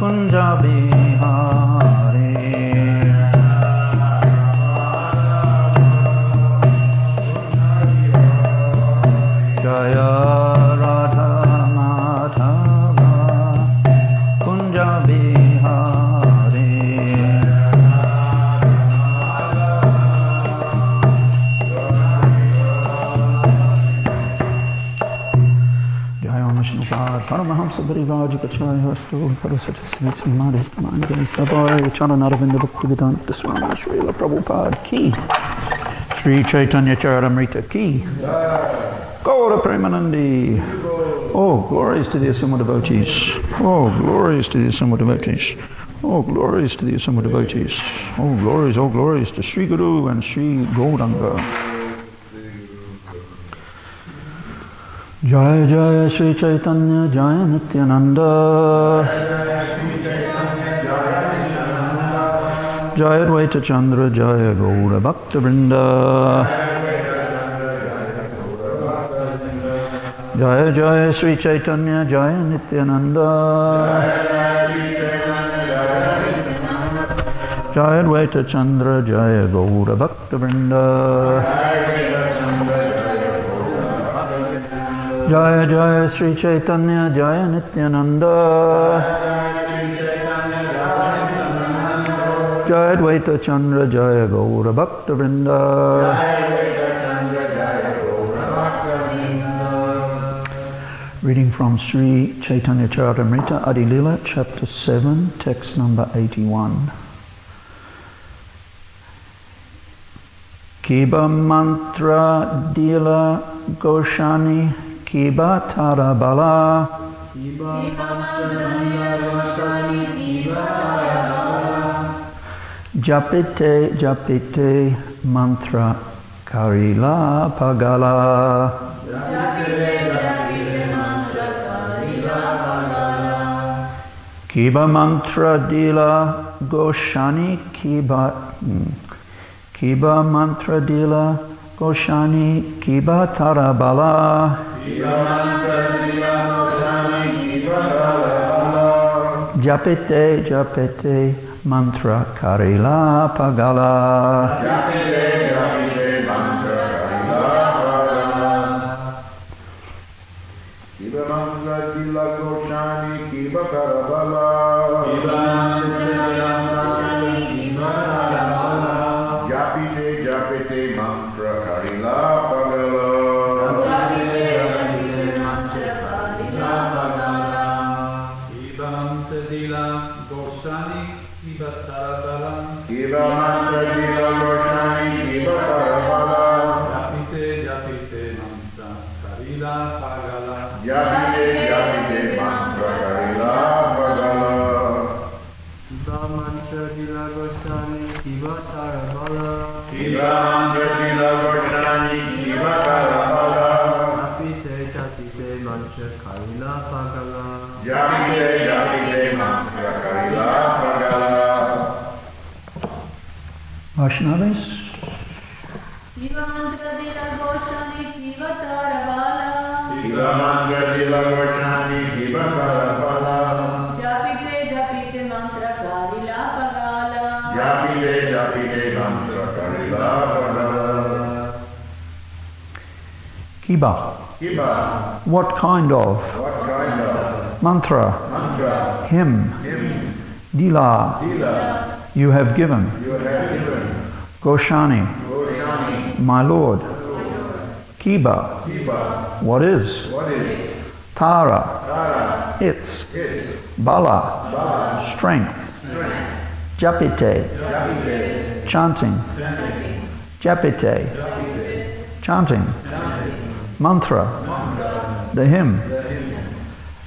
Kunja Bihari. Jaya Radha Madhava Kunja Bihari. Jaya Vishnupada Paramahamsa Parivajikacharya Hastu Saraswati Sri Madhis Kamangani Savai Charanaravinda Bhaktivedanta Swami Srila Prabhupada Ki Sri Caitanya Charitamrita Ki Gaura Premanandi. Oh, glories to the assembled devotees. Oh, glories to the assembled devotees. Oh, glories to the assembled devotees. Oh, glories to Sri Guru and Sri Gauranga. Jaya Jaya Sri Caitanya Jaya Nityananda Jaya Advaita Chandra Jaya Gaura Bhakta Vrinda. Jaya Jaya Sri Caitanya Jaya Nityananda Jaya Advaita Chandra Jaya Gaura Bhakta Vrinda. Jaya Jaya Sri Caitanya Jaya Nityananda Jaya Advaita Chandra Jaya Gaura Bhakta Vrinda. Reading from Sri Caitanya Charitamrita Adi Lila, chapter 7, text number 81. Kiba mantra dila goshani kiba tarabala. Japite japite mantra karila pagala. Kiba mantra dila goshani kiba mantra dila goshani kiba tarabala. Japite japite mantra karila pagala. Kiba mantra dila goshani kiba tarabala. Japite japite mantra karila pagala. Kiba mantra dila goshani kiba tarabala. Kiba mantra dila goshani kiba tarabala. Japite japite mantra karila pagala. Japite japite mantra karila pagala. Kiba mantra dila goshani kiba tarabala. Kiba mantra dila goshani kiba tarabala. Japite japite mantra karila pagala. Japite japite mantra karila pagala. Vaishnavis. Kiba mantra dila goshani kiba tarabala. Kiba mantra dila goshani kiba tarabala. Japite japite mantra karila pagala. Japite japite mantra karila pagala. Kiba. Kiba. What kind of? What kind of? Mantra. Mantra. Hymn. Hymn. Dila. Dila. You have given. You have given. Goshani. Goshani. My Lord. Kiba. Kiba. What is? What is? Tara. Tara. It's. It's. Bala. Bala. Strength. Strength. Japite. Japite. Chanting. Chanting. Japite. Japite. Chanting. Chanting. Mantra. Mantra. The hymn. The hymn.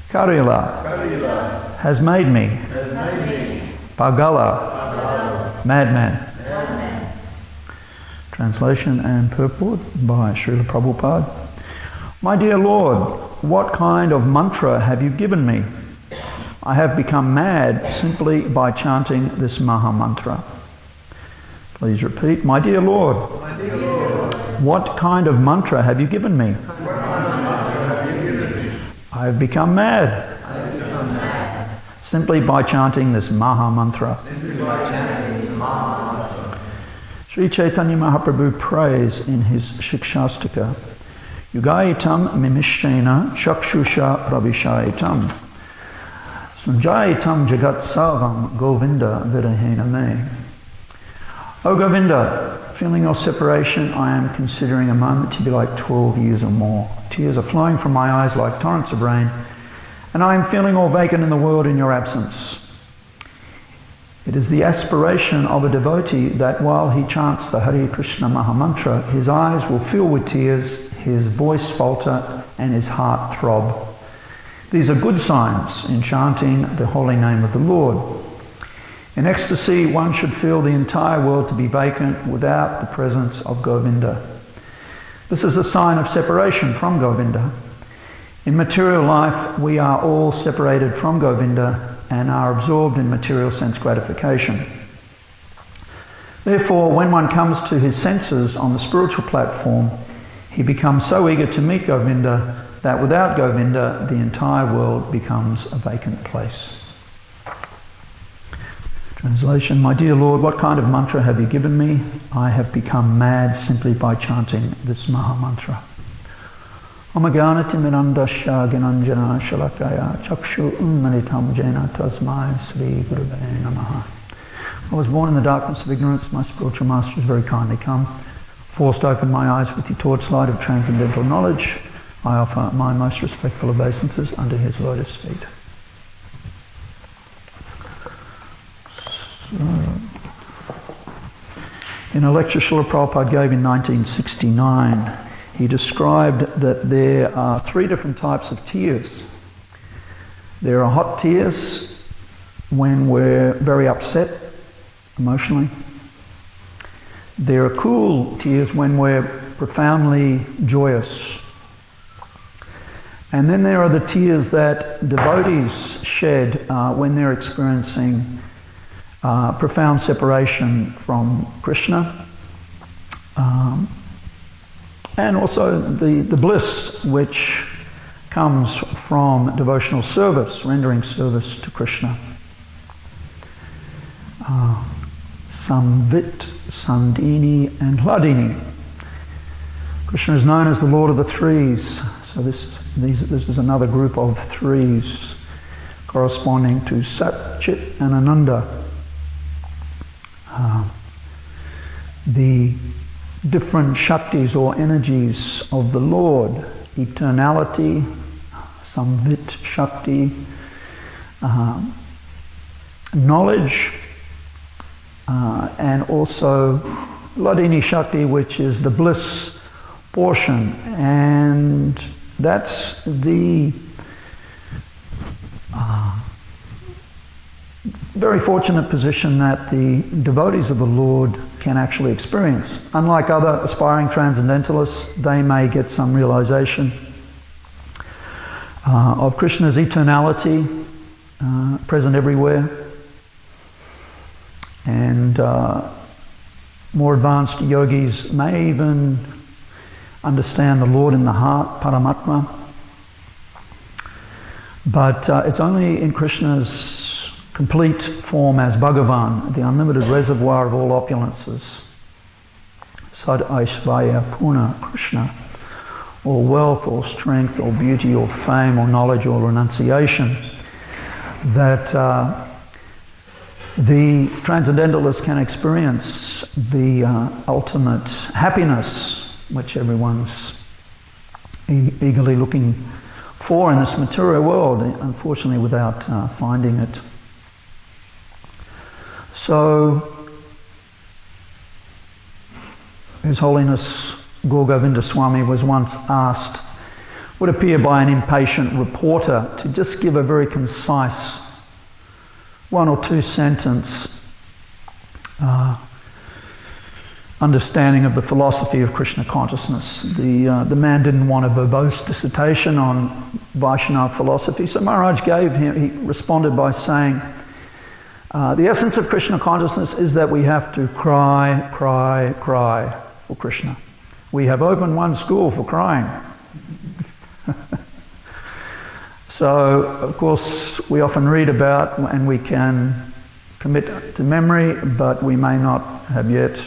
Karila. Karila. Has made me. Has made me. Pagala. Pagala. Madman. Madman. Translation and purport by Srila Prabhupada. My dear Lord, what kind of mantra have you given me? I have become mad simply by chanting this Maha Mantra. Please repeat. My dear Lord, what kind of mantra have you given me? I have become mad simply by chanting this Maha Mantra. Sri Caitanya Mahaprabhu prays in his Shikshastika, Yugaitam mimishena chakshusha pravishaitam Sunjaitam jagat sarvam Govinda vidahena me. O Govinda, feeling your separation, I am considering a moment to be like 12 years or more. Tears are flowing from my eyes like torrents of rain, and I am feeling all vacant in the world in your absence. It is the aspiration of a devotee that while he chants the Hare Krishna Mahamantra, his eyes will fill with tears, his voice falter, and his heart throb. These are good signs in chanting the holy name of the Lord. In ecstasy, one should feel the entire world to be vacant without the presence of Govinda. This is a sign of separation from Govinda. In material life, we are all separated from Govinda and are absorbed in material sense gratification. Therefore, when one comes to his senses on the spiritual platform, he becomes so eager to meet Govinda that without Govinda, the entire world becomes a vacant place. Translation, my dear Lord, what kind of mantra have you given me? I have become mad simply by chanting this Maha Mantra. Amaganati mirandasya ginanjana shalakaya chakshu ummanitam jena tasmai sri gurave namaha. I was born in the darkness of ignorance. My spiritual master has very kindly come, forced open my eyes with the torchlight of transcendental knowledge. I offer my most respectful obeisances under his lotus feet. In a lecture Srila Prabhupada gave in 1969, he described that there are 3 different types of tears. There are hot tears when we're very upset emotionally. There are cool tears when we're profoundly joyous. And then there are the tears that devotees shed when they're experiencing profound separation from Krishna, and also the bliss which comes from devotional service, rendering service to Krishna. Samvit, Sandini and Hladini. Krishna is known as the Lord of the Threes, so this is another group of threes corresponding to Sat, Chit and Ananda. The different Shaktis or energies of the Lord, eternality, Samvit Shakti, knowledge, and also Hladini Shakti, which is the bliss portion, and that's the very fortunate position that the devotees of the Lord can actually experience. Unlike other aspiring transcendentalists, they may get some realization of Krishna's eternality, present everywhere, and more advanced yogis may even understand the Lord in the heart, Paramatma. But it's only in Krishna's complete form as Bhagavan, the unlimited reservoir of all opulences, Sad Aishvaya Puna Krishna, or wealth, or strength, or beauty, or fame, or knowledge, or renunciation, that the transcendentalist can experience the ultimate happiness which everyone's eagerly looking for in this material world, unfortunately without finding it. So, His Holiness Gaur Govinda Swami was once asked, would appear by an impatient reporter, to just give a very concise 1 or 2 sentence understanding of the philosophy of Krishna consciousness. The man didn't want a verbose dissertation on Vaishnava philosophy, so Maharaj he responded by saying, the essence of Krishna consciousness is that we have to cry, cry, cry for Krishna. We have opened one school for crying. So, of course, we often read about and we can commit to memory, but we may not have yet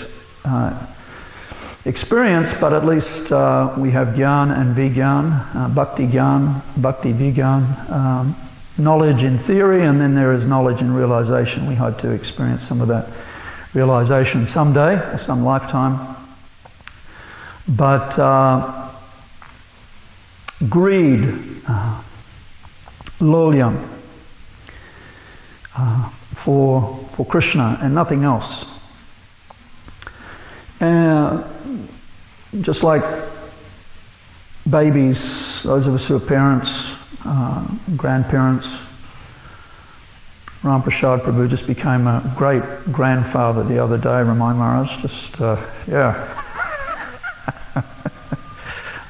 experienced, but at least we have Gyan and Vigyan, Bhakti Gyan, Bhakti Vigyan, knowledge in theory, and then there is knowledge in realization. We hope to experience some of that realization someday, or some lifetime. But greed, lolyam, for Krishna and nothing else. Just like babies, those of us who are parents, grandparents, Ram Prasad Prabhu just became a great grandfather the other day, Ramai Maharaj,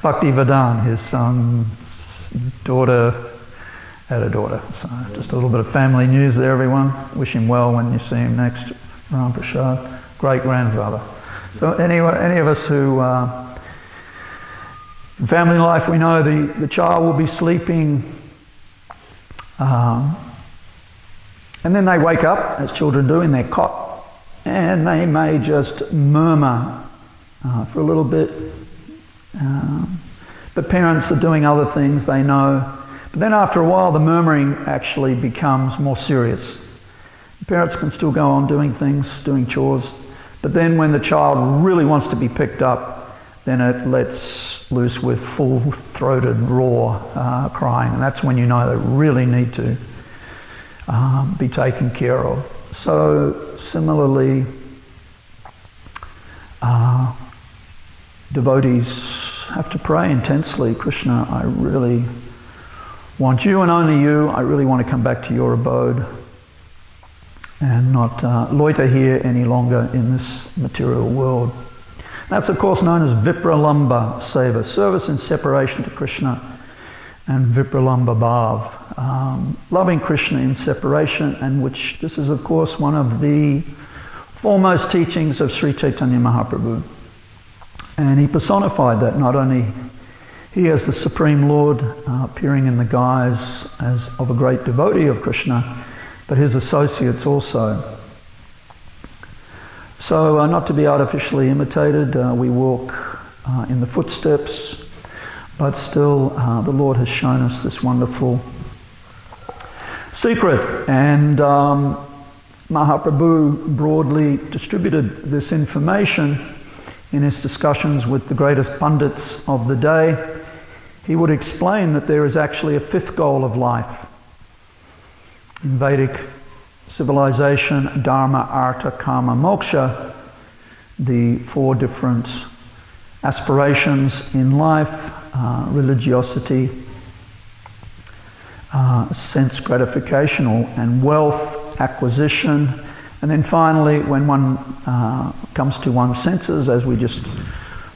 Bhakti Vedant, his son's daughter, had a daughter. So just a little bit of family news there, everyone. Wish him well when you see him next, Ram Prasad. Great grandfather. So any of us who, in family life, we know the child will be sleeping, and then they wake up, as children do, in their cot, and they may just murmur for a little bit. But parents are doing other things, they know. But then after a while, the murmuring actually becomes more serious. Parents can still go on doing things, doing chores, but then when the child really wants to be picked up, then it lets loose with full-throated, raw crying, and that's when you know they really need to be taken care of. So similarly, devotees have to pray intensely. Krishna, I really want you and only you. I really want to come back to your abode and not loiter here any longer in this material world. That's of course known as Vipralamba Seva, service in separation to Krishna, and Vipralamba Bhav, loving Krishna in separation, and which this is of course one of the foremost teachings of Sri Caitanya Mahaprabhu. And he personified that, not only he as the Supreme Lord appearing in the guise as of a great devotee of Krishna, but his associates also. So not to be artificially imitated, we walk in the footsteps, but still the Lord has shown us this wonderful secret. And Mahaprabhu broadly distributed this information in his discussions with the greatest pundits of the day. He would explain that there is actually a fifth goal of life. In Vedic civilization, Dharma, Artha, Kama, Moksha, the four different aspirations in life, religiosity, sense gratification and wealth acquisition, and then finally when one comes to one's senses, as we just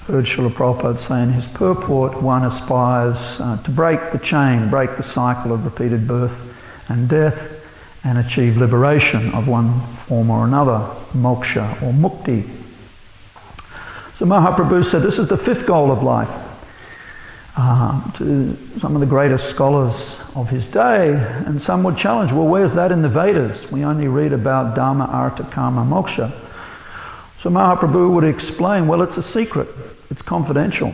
heard Srila Prabhupada say in his purport, one aspires to break the chain, break the cycle of repeated birth and death, and achieve liberation of one form or another, moksha or mukti. So Mahaprabhu said this is the fifth goal of life. To some of the greatest scholars of his day, and some would challenge, well, where's that in the Vedas? We only read about Dharma, Artha, Kama, Moksha. So Mahaprabhu would explain, well, it's a secret. It's confidential.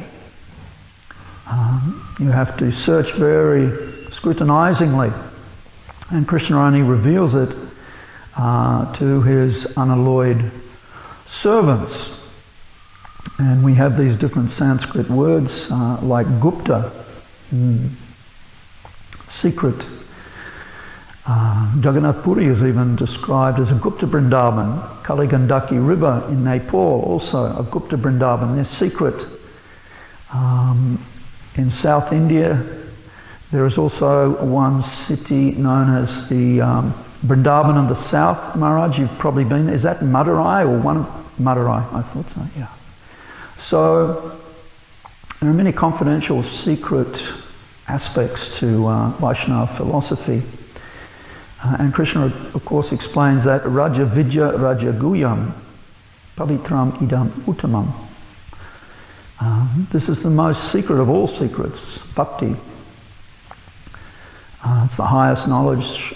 You have to search very scrutinizingly, and Krishna only reveals it to his unalloyed servants. And we have these different Sanskrit words like Gupta, secret. Jagannath Puri is even described as a Gupta Vrindavan. Kaligandaki River in Nepal, also a Gupta Vrindavan. They're secret. In South India, there is also one city known as the Vrindavan of the South. Maharaj, you've probably been there. Is that Madurai or one of Madurai? I thought so, yeah. So there are many confidential, secret aspects to Vaishnava philosophy. And Krishna, of course, explains that Raja Vidya Raja Guyam Pavitram Idam Uttamam. This is the most secret of all secrets, bhakti. It's the highest knowledge,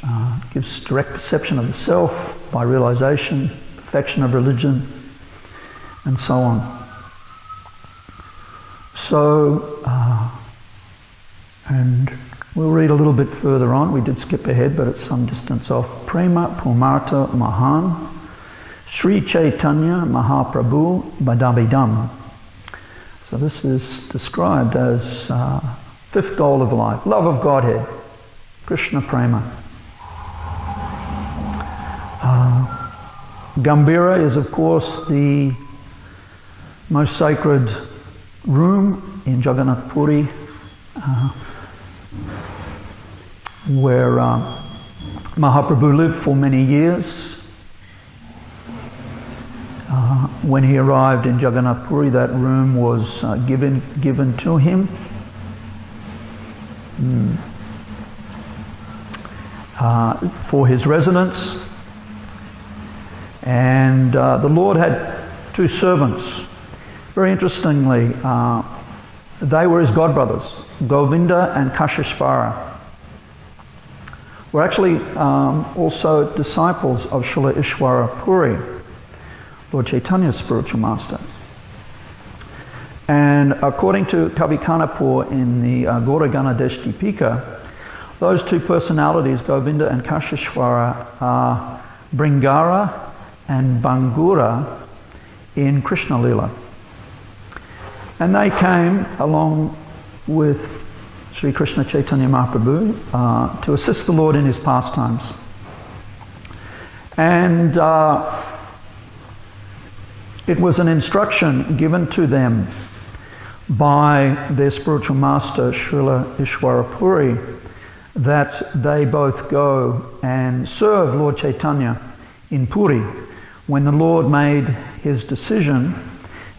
gives direct perception of the self by realization, perfection of religion, and so on. So, and we'll read a little bit further on. We did skip ahead, but it's some distance off. Prema Pumarta Mahan, Sri Caitanya Mahaprabhu Badabidam. So this is described as fifth goal of life, love of Godhead, Krishna Prema. Gambhira is, of course, the most sacred room in Jagannath Puri, where Mahaprabhu lived for many years. When he arrived in Jagannath Puri, that room was given to him. For his residence. And the Lord had two servants. Very interestingly, they were his godbrothers, Govinda and Kashishvara. Were actually also disciples of Srila Ishwara Puri, Lord Chaitanya's spiritual master. And according to Kavi Kanapur in the Gauragana Deshtipika, those two personalities, Govinda and Kashishvara, are Bringara and Bangura in Krishna Lila. And they came along with Sri Krishna Chaitanya Mahaprabhu to assist the Lord in his pastimes. And it was an instruction given to them by their spiritual master, Srila Ishwara Puri, that they both go and serve Lord Chaitanya in Puri. When the Lord made his decision,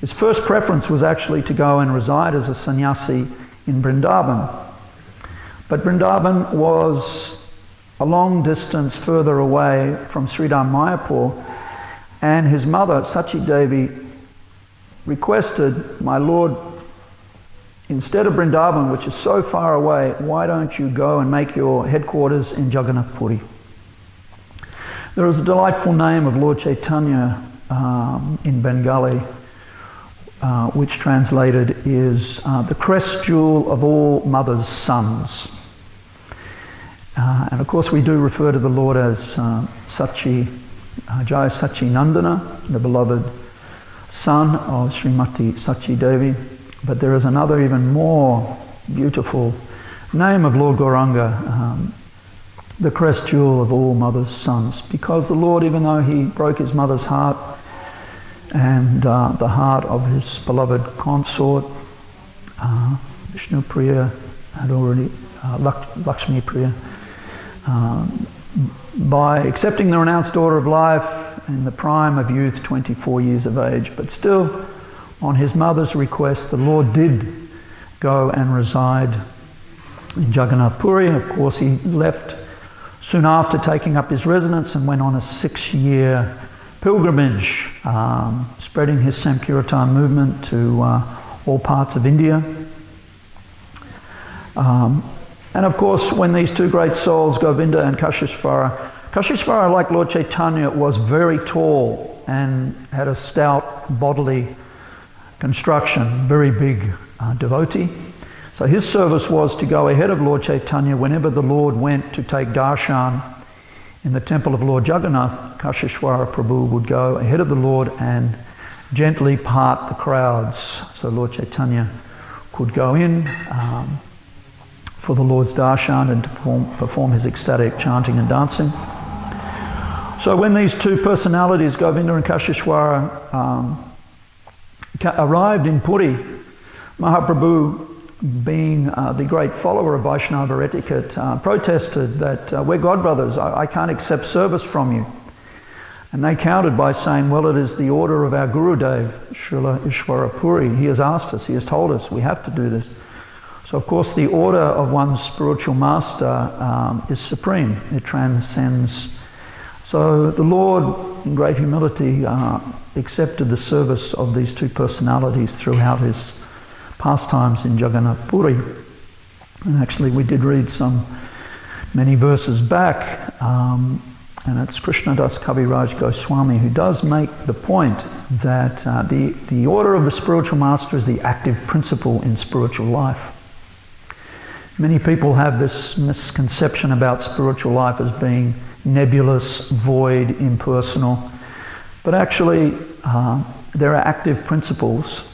his first preference was actually to go and reside as a sannyasi in Vrindavan. But Vrindavan was a long distance further away from Sridham Mayapur, and his mother, Sachi Devi, requested, "My Lord, instead of Vrindavan, which is so far away, why don't you go and make your headquarters in Jagannath Puri?" There is a delightful name of Lord Chaitanya in Bengali, which translated is the crest jewel of all mothers' sons. And of course we do refer to the Lord as Sachi, Jai Sachi Nandana, the beloved son of Srimati Sachi Devi. But there is another even more beautiful name of Lord Gauranga, the crest jewel of all mothers' sons, because the Lord, even though he broke his mother's heart and the heart of his beloved consort, Vishnu Priya had already, Lakshmi Priya, by accepting the renounced order of life in the prime of youth, 24 years of age, but still on his mother's request, the Lord did go and reside in Jagannath Puri. Of course, he left soon after taking up his residence and went on a 6-year pilgrimage, spreading his Sankirtan movement to all parts of India. And of course, when these two great souls, Govinda and Kashishvara, like Lord Chaitanya, was very tall and had a stout bodily construction, very big devotee. So his service was to go ahead of Lord Chaitanya whenever the Lord went to take darshan in the temple of Lord Jagannath. Kashishvara Prabhu would go ahead of the Lord and gently part the crowds so Lord Chaitanya could go in for the Lord's darshan and to perform his ecstatic chanting and dancing. So when these two personalities, Govinda and Kashishvara, arrived in Puri, Mahaprabhu, being the great follower of Vaishnava etiquette, protested that we're godbrothers, I can't accept service from you. And they countered by saying, well, it is the order of our Gurudev, Srila Ishwara Puri. He has asked us, he has told us, we have to do this. So of course the order of one's spiritual master is supreme, it transcends. So the Lord, in great humility, accepted the service of these two personalities throughout his pastimes in Jagannath Puri. And actually we did read some many verses back, and it's Krishnadas Kaviraj Goswami who does make the point that the order of the spiritual master is the active principle in spiritual life. Many people have this misconception about spiritual life as being nebulous, void, impersonal, but actually there are active principles.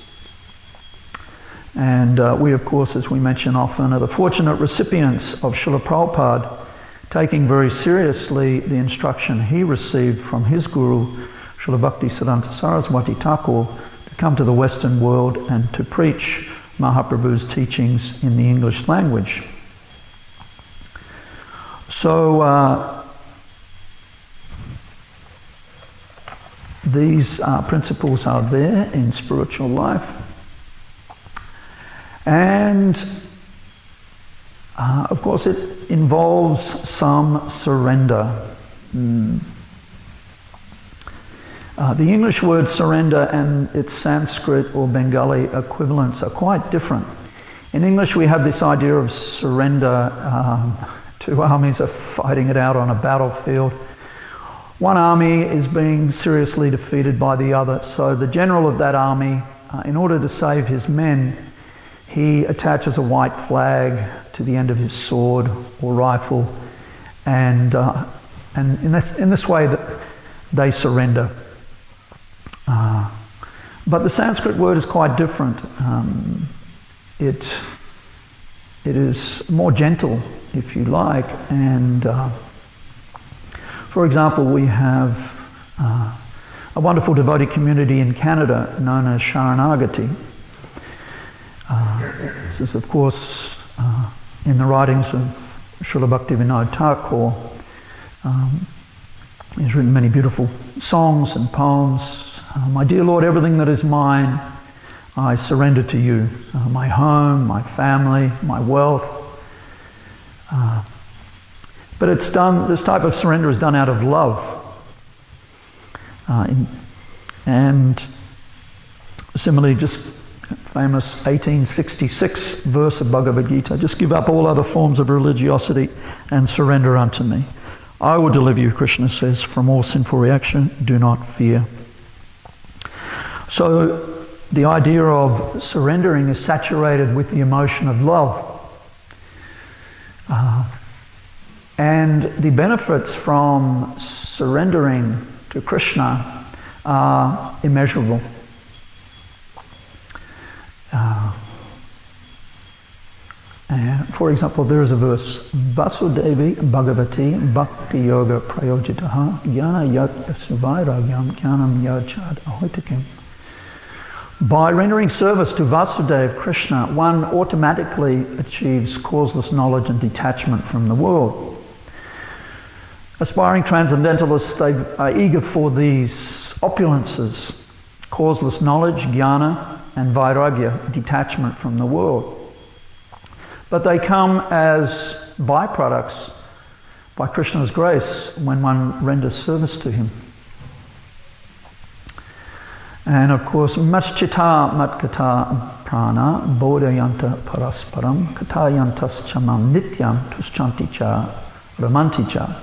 And we, of course, as we mention often, are the fortunate recipients of Srila Prabhupada, taking very seriously the instruction he received from his guru, Srila Bhaktisiddhanta Saraswati Thakur, to come to the Western world and to preach Mahaprabhu's teachings in the English language. So these principles are there in spiritual life. And of course it involves some surrender. The English word surrender and its Sanskrit or Bengali equivalents are quite different. In English we have this idea of surrender. Two armies are fighting it out on a battlefield. One army is being seriously defeated by the other, so the general of that army, in order to save his men, he attaches a white flag to the end of his sword or rifle, and in this way that they surrender. But the Sanskrit word is quite different. It is more gentle, if you like, and for example, we have a wonderful devotee community in Canada known as Sharanagati. This is, of course, in the writings of Srila Bhaktivinoda Thakur. He's written many beautiful songs and poems. My dear Lord, everything that is mine, I surrender to you. My home, my family, my wealth. But it's done, this type of surrender is done out of love. And similarly, just famous 1866 verse of Bhagavad Gita, just give up all other forms of religiosity and surrender unto me. I will deliver you, Krishna says, from all sinful reaction. Do not fear. So the idea of surrendering is saturated with the emotion of love. And the benefits from surrendering to Krishna are immeasurable. For example, there is a verse, Vasudevi Bhagavati Bhakti Yoga Prayojitaha Jnana Yat Suvairagyam Jnanam Yachad Ahoitikim. By rendering service to Vasudeva Krishna, one automatically achieves causeless knowledge and detachment from the world. Aspiring transcendentalists, they are eager for these opulences, causeless knowledge, jnana, and vairagya, detachment from the world. But they come as byproducts by Krishna's grace when one renders service to him. And of course, maschita matkata prana bodhayanta parasparam katayantas chamam nityam tuschanti cha ramanti cha.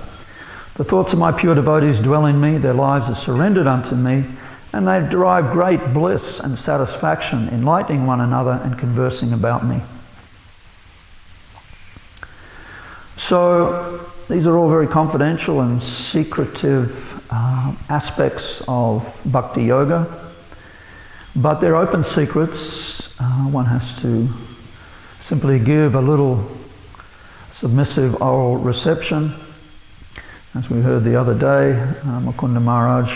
The thoughts of my pure devotees dwell in me, their lives are surrendered unto me, and they derive great bliss and satisfaction, enlightening one another and conversing about me. So these are all very confidential and secretive aspects of bhakti yoga, but they're open secrets. One has to simply give a little submissive oral reception. As we heard the other day, Mukunda Maharaj,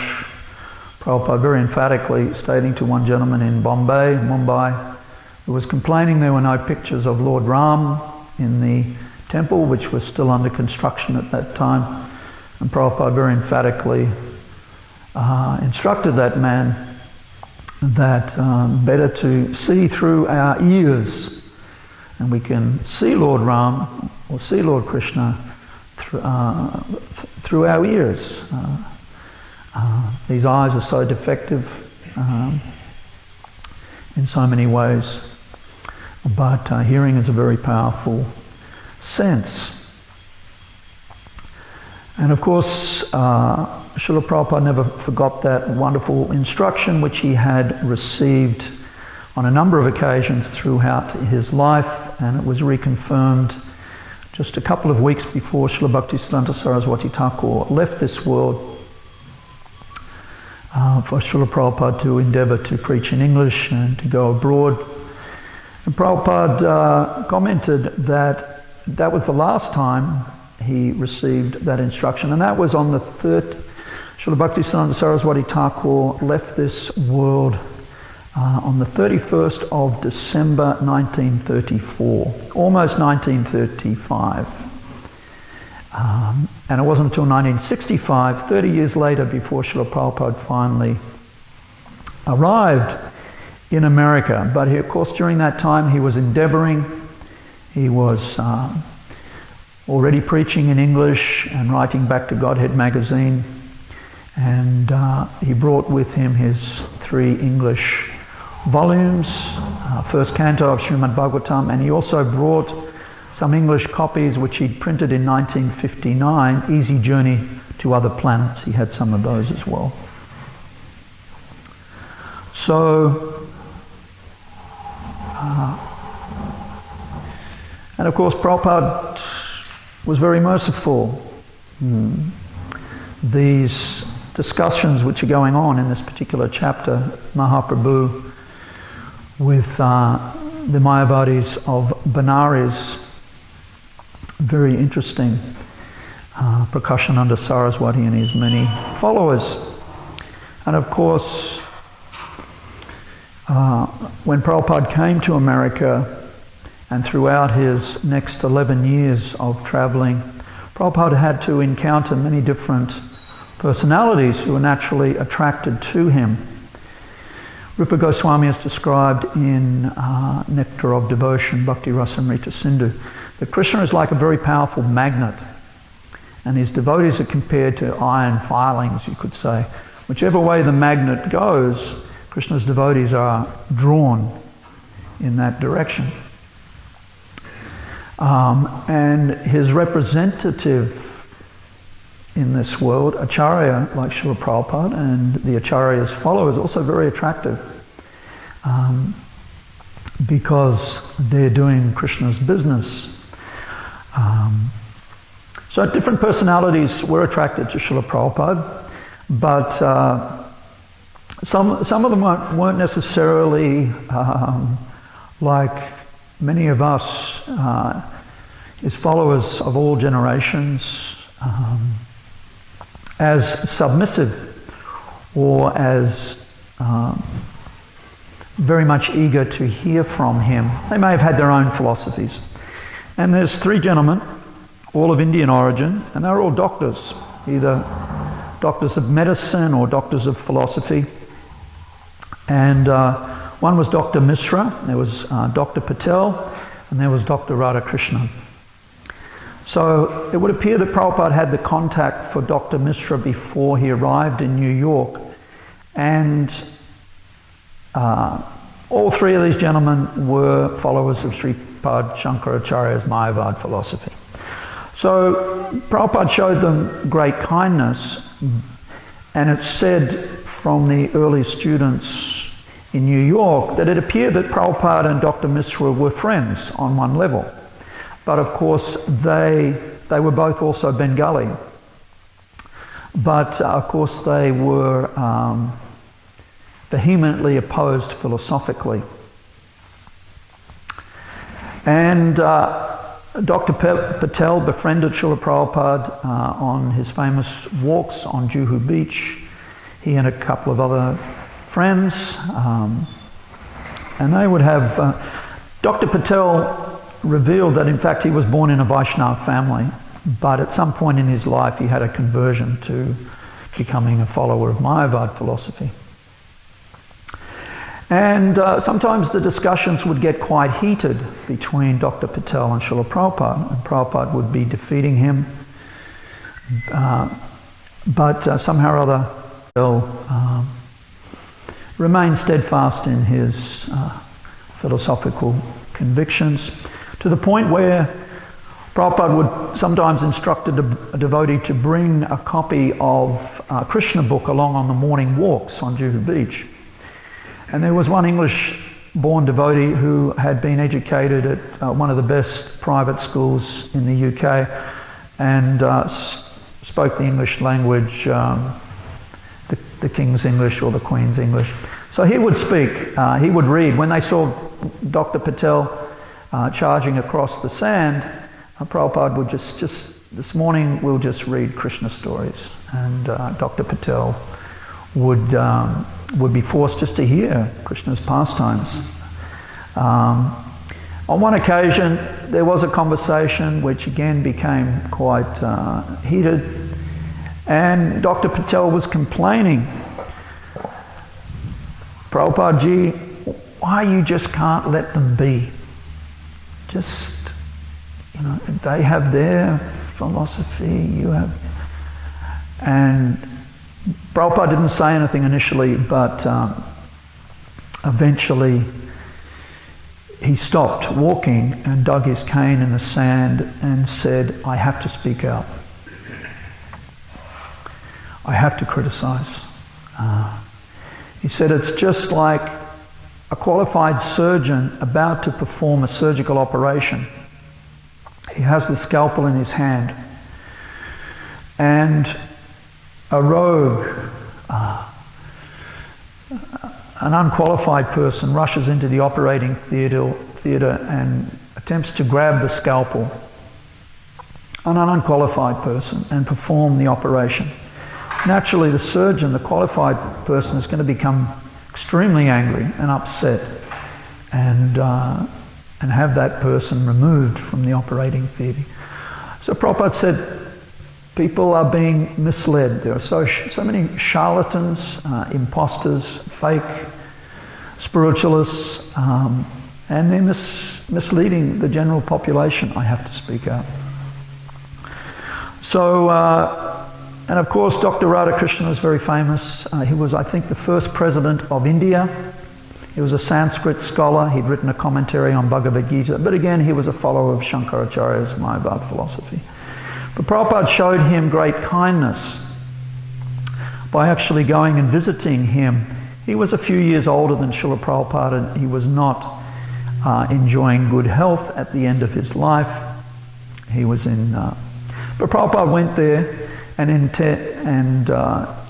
Prabhupada very emphatically stating to one gentleman in Mumbai, who was complaining there were no pictures of Lord Ram in the temple, which was still under construction at that time. And Prabhupada very emphatically instructed that man that better to see through our ears, and we can see Lord Ram or see Lord Krishna through our ears. These eyes are so defective in so many ways, but hearing is a very powerful sense. And of course, Srila Prabhupada never forgot that wonderful instruction which he had received on a number of occasions throughout his life, and it was reconfirmed just a couple of weeks before Srila Bhaktisiddhanta Saraswati Thakur left this world, for Srila Prabhupada to endeavour to preach in English and to go abroad. And Prabhupada commented that that was the last time he received that instruction, and that was on the third. Srila Bhaktisiddhanta Saraswati Thakur left this world on the 31st of December 1934, almost 1935. And it wasn't until 1965, 30 years later, before Srila Prabhupada finally arrived in America. But he, of course, during that time he was endeavouring, he was already preaching in English and writing back to Godhead magazine, and he brought with him his 3 English volumes, first canto of Srimad Bhagavatam, and he also brought some English copies which he'd printed in 1959, Easy Journey to Other Planets. He had some of those as well. So, and of course Prabhupada was very merciful. These discussions which are going on in this particular chapter, Mahaprabhu with the Mayavadis of Benares, very interesting. Prakashananda Saraswati and his many followers. And of course, when Prabhupada came to America, and throughout his next 11 years of traveling, Prabhupada had to encounter many different personalities who were naturally attracted to him. Rupa Goswami has described in Nectar of Devotion, Bhakti Rasamrita Sindhu, that Krishna is like a very powerful magnet, and his devotees are compared to iron filings, you could say. Whichever way the magnet goes, Krishna's devotees are drawn in that direction. And his representative in this world, Acharya, like Srila Prabhupada, and the Acharya's followers, also very attractive, because they're doing Krishna's business. So different personalities were attracted to Srila Prabhupada, but some of them weren't necessarily like many of us, his followers of all generations, as submissive or as very much eager to hear from him. They may have had their own philosophies. And there's 3 gentlemen, all of Indian origin, and they're all doctors, either doctors of medicine or doctors of philosophy. And one was Dr. Mishra, there was Dr. Patel, and there was Dr. Radhakrishnan. So it would appear that Prabhupada had the contact for Dr. Mishra before he arrived in New York, and all 3 of these gentlemen were followers of Sripad Shankaracharya's Mayavad philosophy. So Prabhupada showed them great kindness, and it's said from the early students in New York that it appeared that Prabhupada and Dr. Mishra were friends on one level. But of course they were both also Bengali. But of course they were vehemently opposed philosophically. And Dr. Patel befriended Srila Prabhupada on his famous walks on Juhu Beach. He and a couple of other friends. And they would have... Dr. Patel revealed that in fact he was born in a Vaishnava family, but at some point in his life he had a conversion to becoming a follower of Mayavad philosophy. And sometimes the discussions would get quite heated between Dr. Patel and Srila Prabhupada, and Prabhupada would be defeating him. But somehow or other, Patel remained steadfast in his philosophical convictions, to the point where Prabhupada would sometimes instruct a devotee to bring a copy of Krishna book along on the morning walks on Juhu Beach. And there was one English-born devotee who had been educated at one of the best private schools in the UK and spoke the English language, the King's English or the Queen's English. So he would speak, he would read. When they saw Dr. Patel charging across the sand, Prabhupada would just this morning we'll just read Krishna stories, and Dr. Patel would be forced just to hear Krishna's pastimes. On one occasion there was a conversation which again became quite heated, and Dr. Patel was complaining, Prabhupada ji, why you just can't let them be? Just, you know, they have their philosophy, you have... And Prabhupada didn't say anything initially, but eventually he stopped walking and dug his cane in the sand and said, I have to speak out. I have to criticize. He said it's just like a qualified surgeon about to perform a surgical operation. He has the scalpel in his hand, and a rogue, an unqualified person rushes into the operating theatre and attempts to grab the scalpel, an unqualified person, and perform the operation. Naturally, the surgeon, the qualified person, is going to become extremely angry and upset and have that person removed from the operating theatre. So Prabhupada said, people are being misled. There are so many charlatans, imposters, fake spiritualists, and they're misleading the general population. I have to speak out. So, and of course Dr. Radhakrishnan was very famous. He was, I think, the first president of India. He was a Sanskrit scholar. He'd written a commentary on Bhagavad Gita, but again he was a follower of Shankaracharya's Mayavad philosophy. But Prabhupada showed him great kindness by actually going and visiting him. He was a few years older than Srila Prabhupada, and he was not enjoying good health at the end of his life. He was in... but Prabhupada went there, and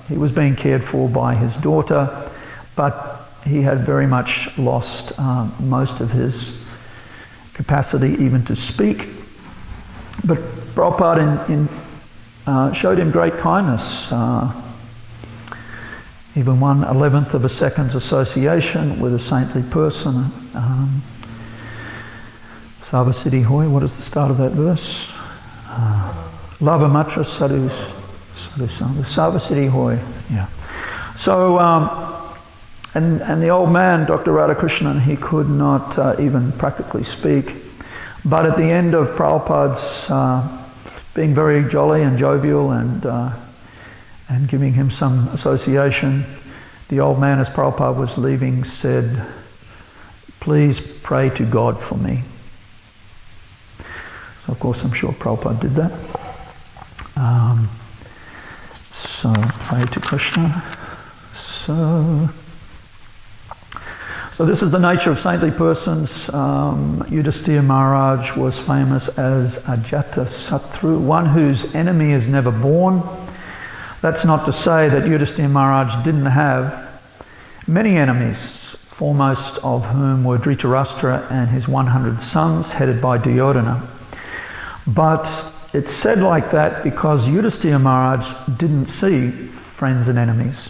he was being cared for by his daughter, but he had very much lost most of his capacity even to speak. But Prabhupada showed him great kindness, even 1/11 of a second's association with a saintly person. Sarvasiddhi Hoy, what is the start of that verse? Lava Matra Sadhu Sarvasiddhi Hoy. Yeah. So, and the old man, Dr. Radhakrishnan, he could not even practically speak. But at the end of Prabhupada's being very jolly and jovial and giving him some association, the old man, as Prabhupada was leaving, said, "Please pray to God for me." So of course I'm sure Prabhupada did that. So pray to Krishna. So this is the nature of saintly persons. Yudhisthira Maharaj was famous as Ajata Satru, one whose enemy is never born. That's not to say that Yudhisthira Maharaj didn't have many enemies, foremost of whom were Dhritarashtra and his 100 sons, headed by Duryodhana. But it's said like that because Yudhisthira Maharaj didn't see friends and enemies.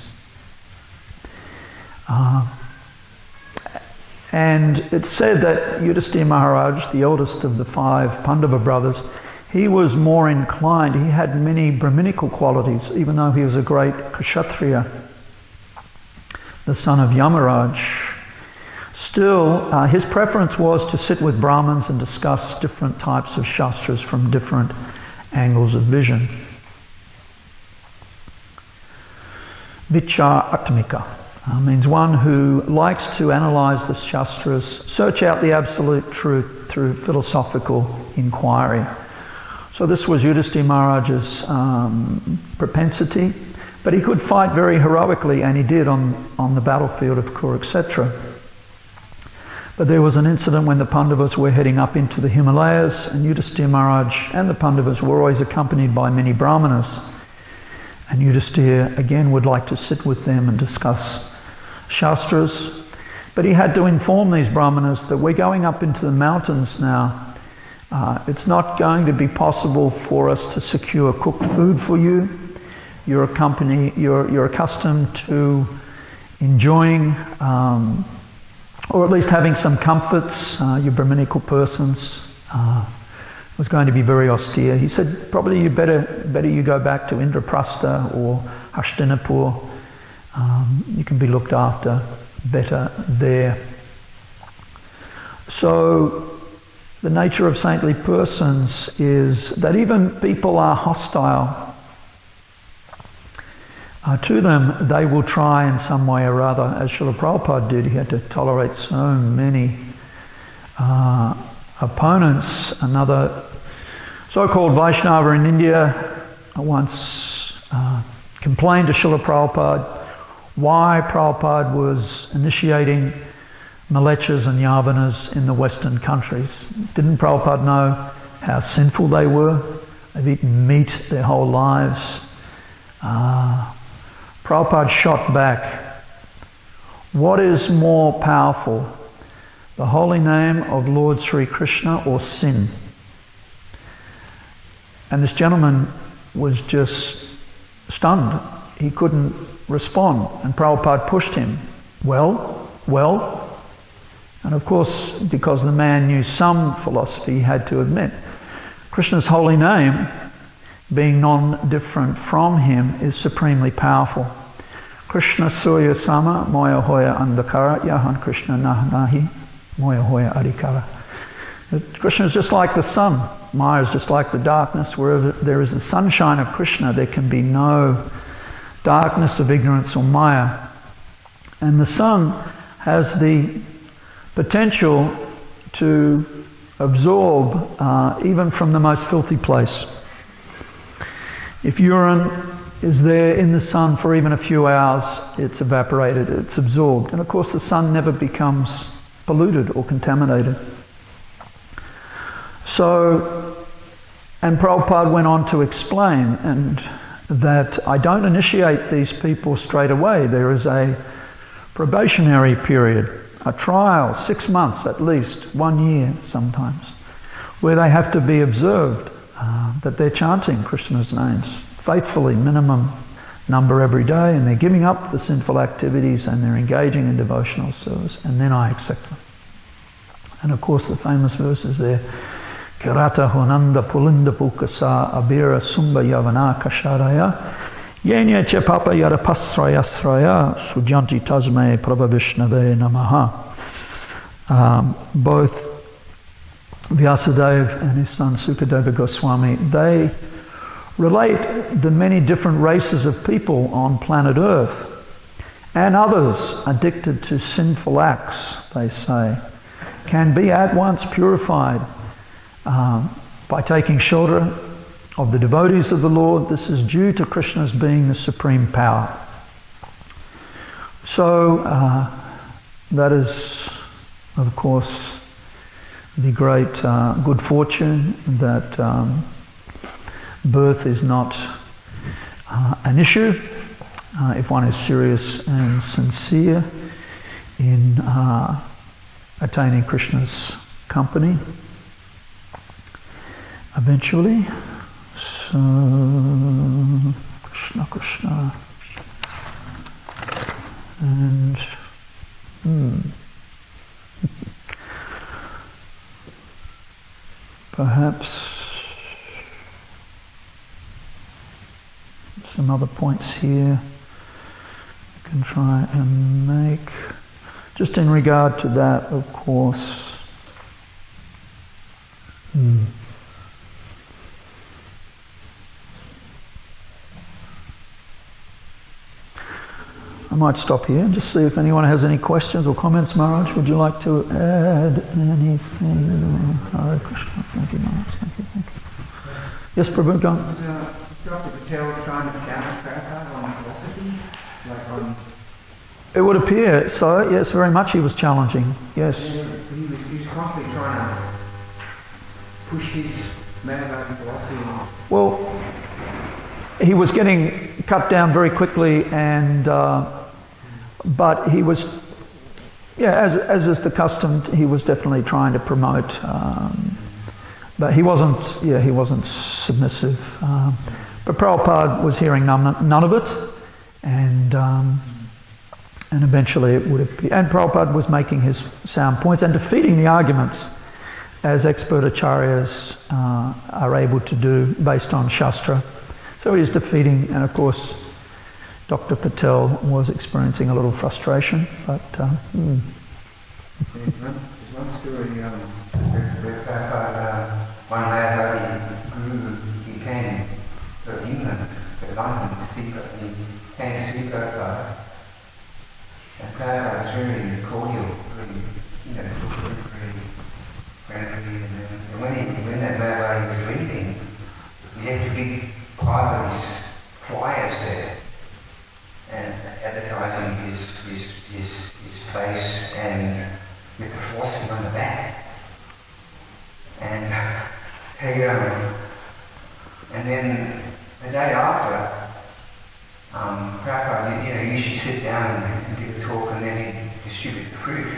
And it's said that Yudhisthira Maharaj, the eldest of the 5 Pandava brothers, he was more inclined, he had many Brahminical qualities, even though he was a great Kshatriya, the son of Yamaraj. Still, his preference was to sit with Brahmins and discuss different types of shastras from different angles of vision. Vichar Atmika means one who likes to analyze the shastras, search out the absolute truth through philosophical inquiry. So this was Yudhisthira Maharaj's propensity, but he could fight very heroically, and he did on the battlefield of Kurukshetra. But there was an incident when the Pandavas were heading up into the Himalayas, and Yudhisthira Maharaj and the Pandavas were always accompanied by many brahmanas. And Yudhisthira again would like to sit with them and discuss Shastras. But he had to inform these brahmanas that we're going up into the mountains now. It's not going to be possible for us to secure cooked food for you. You're accustomed to enjoying, or at least having some comforts. You're Brahminical persons. It was going to be very austere. He said, probably you better you go back to Indraprastha or Hastinapur. You can be looked after better there. So the nature of saintly persons is that even people are hostile to them, they will try in some way or other, as Srila Prabhupada did. He had to tolerate so many opponents. Another so-called Vaishnava in India once complained to Srila Prabhupada why Prabhupada was initiating Malechas and Yavanas in the Western countries. Didn't Prabhupada know how sinful they were? They've eaten meat their whole lives. Prabhupada shot back, what is more powerful, the holy name of Lord Sri Krishna or sin? And this gentleman was just stunned. He couldn't respond, and Prabhupada pushed him. Well? And of course, because the man knew some philosophy, he had to admit, Krishna's holy name, being non-different from him, is supremely powerful. Krishna Surya Sama, Moya Hoya Andhakara, Yahan Krishna Nahi, Moya Hoya Adhikara. Krishna is just like the sun. Maya is just like the darkness. Wherever there is the sunshine of Krishna, there can be no darkness of ignorance or Maya. And the sun has the potential to absorb even from the most filthy place. If urine is there in the sun for even a few hours, it's evaporated, it's absorbed. And of course the sun never becomes polluted or contaminated. So, and Prabhupada went on to explain and that I don't initiate these people straight away. There is a probationary period, a trial, 6 months at least, 1 year sometimes, where they have to be observed that they're chanting Krishna's names faithfully, minimum number every day, and they're giving up the sinful activities and they're engaging in devotional service, and then I accept them. And of course the famous verse is there, Kirata Hunanda Pulinda Pukasa Abira Sumba Yavana Kasharaya Yenya Che Papa Yarapasraya Sujanti Tasme Prabhavishnave Namaha. Both Vyasadeva and his son Sukadeva Goswami, they relate the many different races of people on planet Earth and others addicted to sinful acts, they say, can be at once purified by taking shelter of the devotees of the Lord. This is due to Krishna's being the supreme power. So that is, of course, the great good fortune that birth is not an issue if one is serious and sincere in attaining Krishna's company eventually. So, Krishna Krishna. And perhaps some other points here I can try and make. Just in regard to that, of course, I might stop here and just see if anyone has any questions or comments. Maharaj, would you like to add anything? Hare Krishna. Thank you, Maharaj. Thank you. Yes, Prabhu, go on. Was Dr. Patel trying to counter Prabhupada on philosophy? Like on... It would appear so, yes, very much he was challenging, yes. Yeah, so he was constantly trying to push his Mayavadi philosophy. Well, he was getting cut down very quickly, and but he was, as is the custom, he was definitely trying to promote, but he wasn't submissive. But Prabhupada was hearing none of it, and eventually it would appear. And Prabhupada was making his sound points and defeating the arguments as expert acharyas are able to do based on Shastra. So he was defeating, and of course Dr. Patel was experiencing a little frustration, but... There's one story where Prabhupada, one Mayavadi guru, he came to England, to London, to see Prabhupada. And Prabhupada was very cordial, very, very friendly. And when that Mayavadi was leaving, he left a big pile of his flyers there, and advertising his place and with the philosophy on the back. And then the day after, Prabhupada, he usually sit down and give a talk, and then he'd distribute the fruit,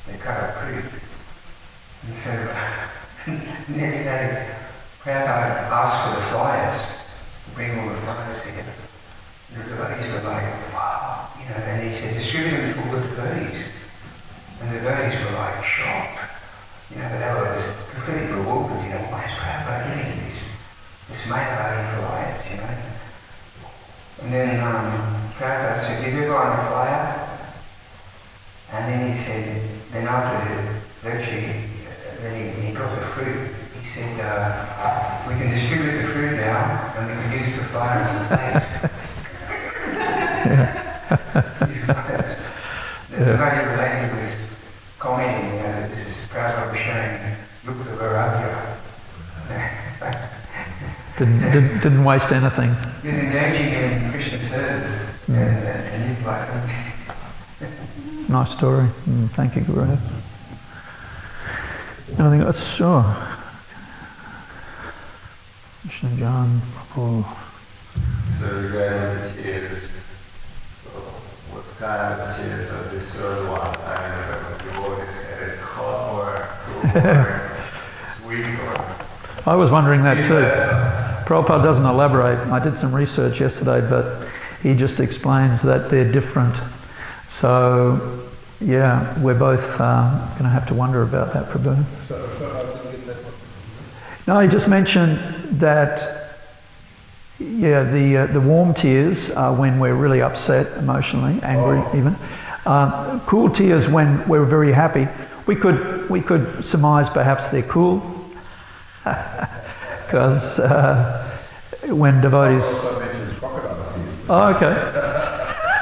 the cut up fruit. And so the next day, Prabhupada asked for the flyers, to bring all the flyers here. And the devotees were like, wow, and he said, distribute them to all the devotees. And the devotees were like shocked. They were just completely bewildered, why is Prabhupada getting this Mayavadi flyers, And then Prabhupada said, give everyone a flyer. And then he said, then after the lecture, then he got the fruit. He said, we can distribute the fruit now, and we can use the flyer as a plate. The devotee lady was commenting, that this is Prabhupada was showing, look at the Vairagya. Didn't waste anything. Just engaging in Krishna service and lived like something. Nice story. Thank you, Guru. Anything else? Sure. Krishna John, Prabhu. So regarding the tears, what kind of tears are this third one? I mean, if it hot or cool or sweet or... I was wondering that too. Prabhupada doesn't elaborate. I did some research yesterday, but he just explains that they're different. So, yeah, we're both going to have to wonder about that, Prabhu. So I didn't get that one. No, he just mentioned that, the warm tears are when we're really upset emotionally, angry even. Cool tears when we're very happy. We could surmise perhaps they're cool. Because when devotees... Also mentions crocodile tears. Oh, okay.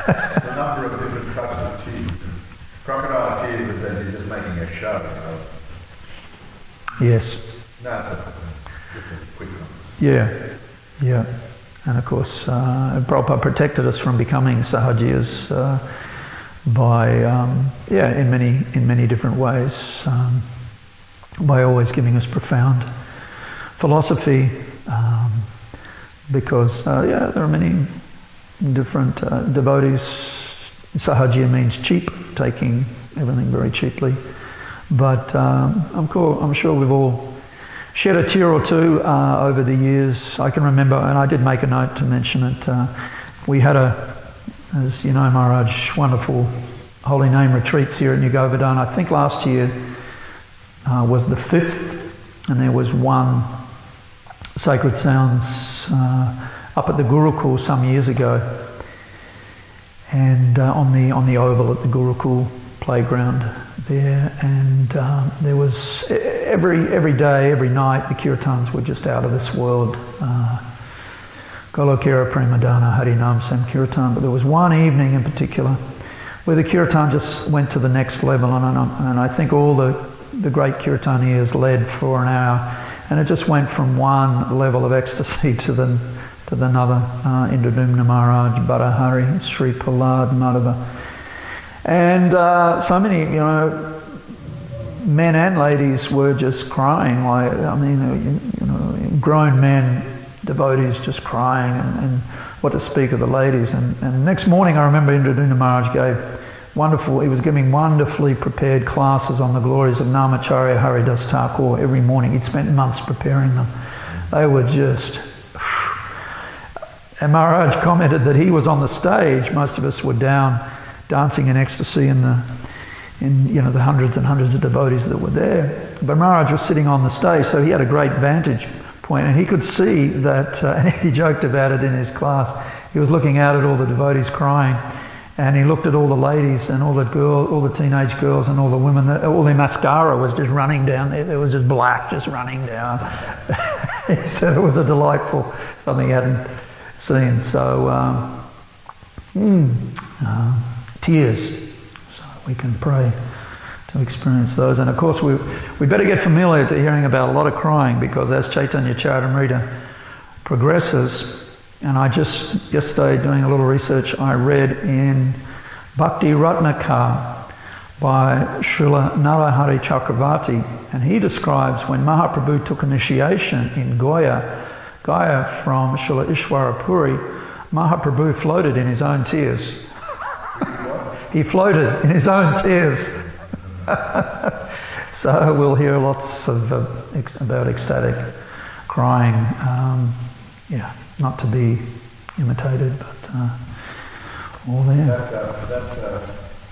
A number of different types of tears. Crocodile tears is that you're just making a show. Yes. No, it's a different quick one. Yeah. And of course, Prabhupada protected us from becoming sahajiyas by, in many different ways, by always giving us profound philosophy, because there are many different devotees. Sahajiya means cheap, taking everything very cheaply. But I'm sure we've all shed a tear or two over the years. I can remember, and I did make a note to mention it, we had as you know, Maharaj, wonderful holy name retreats here at New Govardhana. I think last year was the 5th, and there was one Sacred Sounds up at the Gurukul some years ago, and on the oval at the Gurukul playground there, and there was every day, every night, the kirtans were just out of this world. Golokira Premadana Harinam Sankirtan. But there was one evening in particular where the kirtan just went to the next level, and I think all the great kirtanias led for an hour, and it just went from one level of ecstasy to another. Indradumna Maharaj, Bharahari, Sri Prahlad, Madhava, and so many, men and ladies were just crying. Like, I mean, grown men, devotees just crying, and what to speak of the ladies. And next morning, I remember Indradumna Maharaj he was giving wonderfully prepared classes on the glories of Namacharya Haridas Thakur every morning. He'd spent months preparing them. They were just... And Maharaj commented that he was on the stage. Most of us were down dancing in ecstasy in the hundreds and hundreds of devotees that were there. But Maharaj was sitting on the stage, so he had a great vantage point, and he could see that, and he joked about it in his class. He was looking out at all the devotees crying, and he looked at all the ladies and all the teenage girls and all the women, all their mascara was just running down there. There was just black just running down. He said it was a delightful, something he hadn't seen. So, tears. So we can pray to experience those. And of course, we better get familiar to hearing about a lot of crying, because as Caitanya Charitamrita progresses, and I just, yesterday doing a little research, I read in Bhakti Ratnakar by Srila Narahari Chakravarti, and he describes when Mahaprabhu took initiation in Gaya from Srila Ishwara Puri, Mahaprabhu floated in his own tears. He floated in his own tears. So we'll hear lots of about ecstatic crying. Not to be imitated, but all there.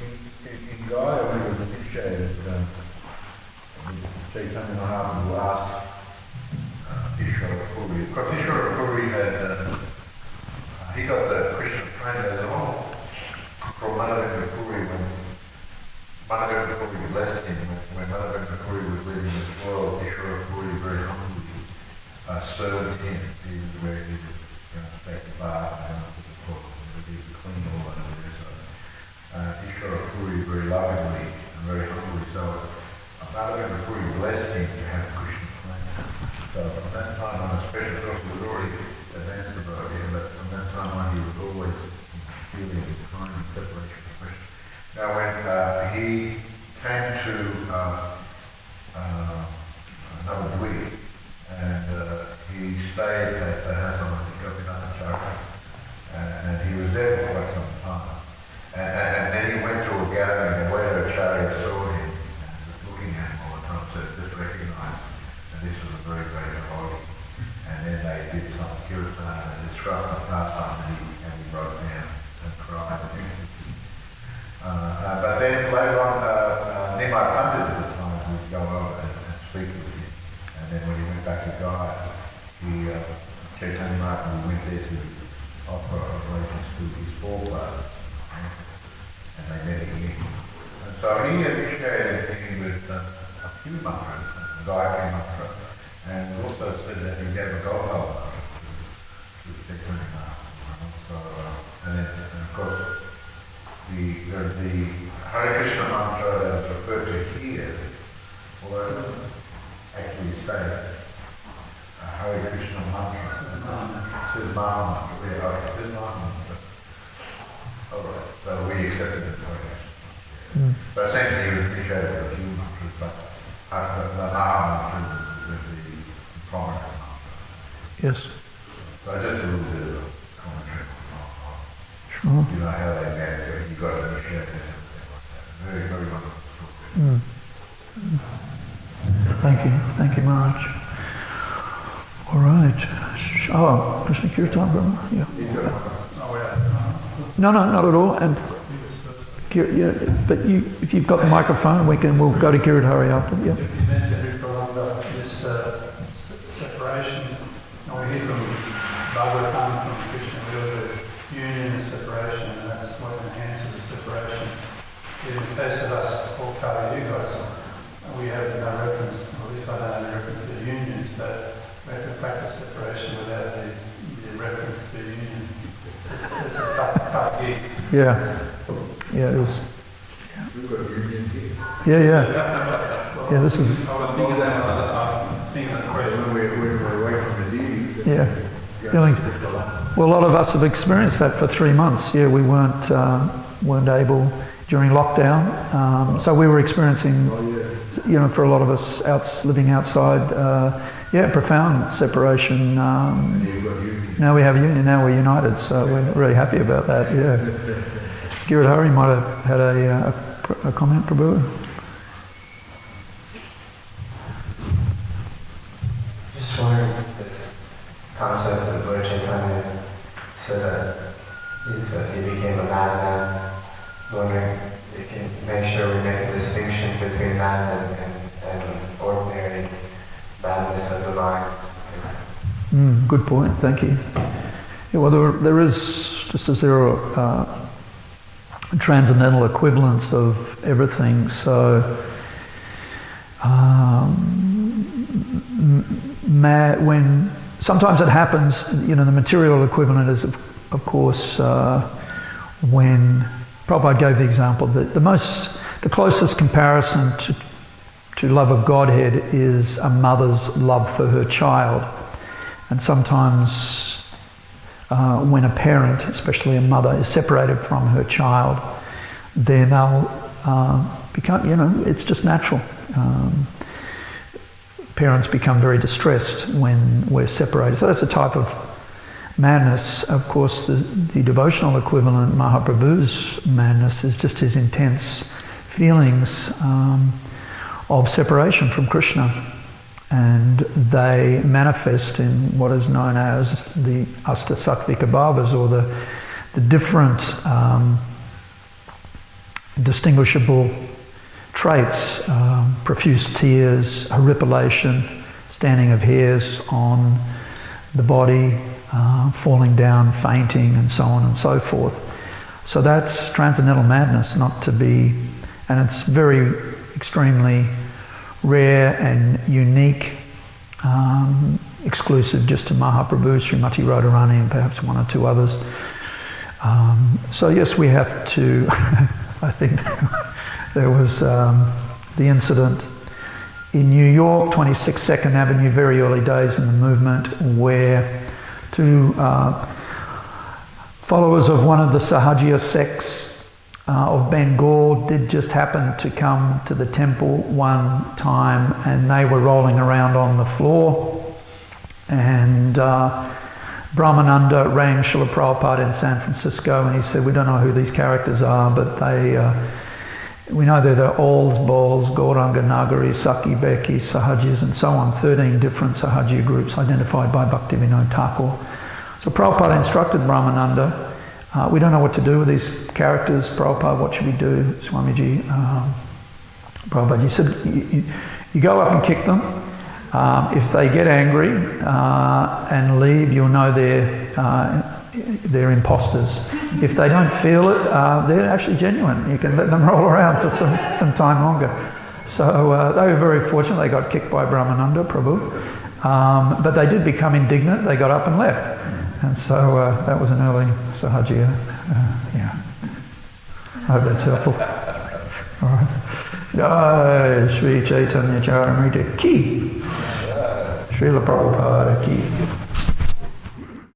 In Gaya, when he was initiated, Caitanya Mahaprabhu asked Ishwara Puri. Of course, Ishwara Puri he got the Krishna trained as well from Madhavendra Puri when Madhavendra Puri blessed him. When Madhavendra Puri was living in this world, Ishwara Puri very humbly served him. He was where he would take the bath and go to the cook and he would clean all that there. So Ishwara Puri very lovingly and very humbly. So Madhavendra Puri blessed him to have Krishna trained. So from that time on, especially because he was already advanced about him, but from that time on he was always feeling the kind of separation from Krishna. Now when he came to another week, and he stayed at the house of Caitanya, and he was there for quite some time. And then he went to a gathering, and Acharya saw him and was looking at him all the time, so just recognized that this was a very great devotee. And then they did some kirtan and described some pastime, and he broke down and cried. But then later on, Nimai Pandit at the time would go over and speak with him. And then when he went back to Gaya, Caitanya Mahaprabhu went there to offer oblations to his forefathers, and they met again. And so he initiated him with a few mantras, Gayatri mantra, and also said that he gave a Gopal mantra to Caitanya Mahaprabhu. So, and of course, the Hare Krishna mantra that is referred to here, although it doesn't actually say Hare Krishna mantra, it says Maha mantra. It says Maha mantra. Alright, so we accepted it for us. So essentially he was initiated with a few mantras, but the Maha mantra was the prominent mantra. Yes. So just a little bit of commentary on Sure. how they met, you got to initiate it and everything like that. Very, very wonderful story. Thank you, Maharaj. All right. Oh, Krishna Kirtan, brother? Yeah. No, not at all. And but if you've got the microphone, we'll go to Giridhari after. Yeah. You mentioned this separation, and we hear from Bhagavatam from Krishna, we have the union and separation, and that's what enhances the separation. In the case of us, all Kali Yugas, we have no reference, or at least I don't have any reference to unions, but we have to practice separation without the reference to Yeah. Yeah, it was. We've got union here. Yeah. Yeah, this is. When we're away from the duties. Yeah. Feelings. Well, a lot of us have experienced that for 3 months. Yeah, we weren't able during lockdown. So we were experiencing, for a lot of us living outside, profound separation. Now we have a union, now we're united, so we're really happy about that, yeah. Giridhari might have had a comment, Prabhu. Just wondering, this concept of Lord Caitanya said that he became a madman. Wondering if you can make sure we make a distinction between that and ordinary madness of the mind. Good point, thank you. Yeah, well, there is, just as there are transcendental equivalents of everything, so when sometimes it happens, the material equivalent is of course when Prabhupada gave the example that the closest comparison to love of Godhead is a mother's love for her child. And sometimes when a parent, especially a mother, is separated from her child, then they'll become, it's just natural. Parents become very distressed when we're separated. So that's a type of madness. Of course, the devotional equivalent, Mahaprabhu's madness, is just his intense feelings of separation from Krishna. And they manifest in what is known as the Ashtasattvika bhavas, or the different distinguishable traits, profuse tears, horripilation, standing of hairs on the body, falling down, fainting, and so on and so forth. So that's transcendental madness, and it's very extremely rare and unique, exclusive just to Mahaprabhu, Srimati Radharani, and perhaps one or two others. So yes, we have to, I think there was the incident in New York, 26 2nd Avenue, very early days in the movement, where two followers of one of the Sahajiya sects of Bengal did just happen to come to the temple one time, and they were rolling around on the floor, and Brahmananda rang Srila Prabhupada in San Francisco, and he said, we don't know who these characters are, but we know they're the Alls, Balls, Gauranga, Nagari, Saki, Beki, Sahajis, and so on, 13 different Sahajiya groups identified by Bhaktivinoda Thakur. So Prabhupada instructed Brahmananda, we don't know what to do with these characters. Prabhupada, what should we do? Swamiji, Prabhupada, he said, you go up and kick them. If they get angry and leave, you'll know they're imposters. If they don't feel it, they're actually genuine. You can let them roll around for some time longer. So they were very fortunate. They got kicked by Brahmananda, Prabhu. But they did become indignant. They got up and left. And so that was an early Sahajiya. I hope that's helpful. All right. Jai Shri Caitanya Caritamrita ki. Srila Prabhupada ki.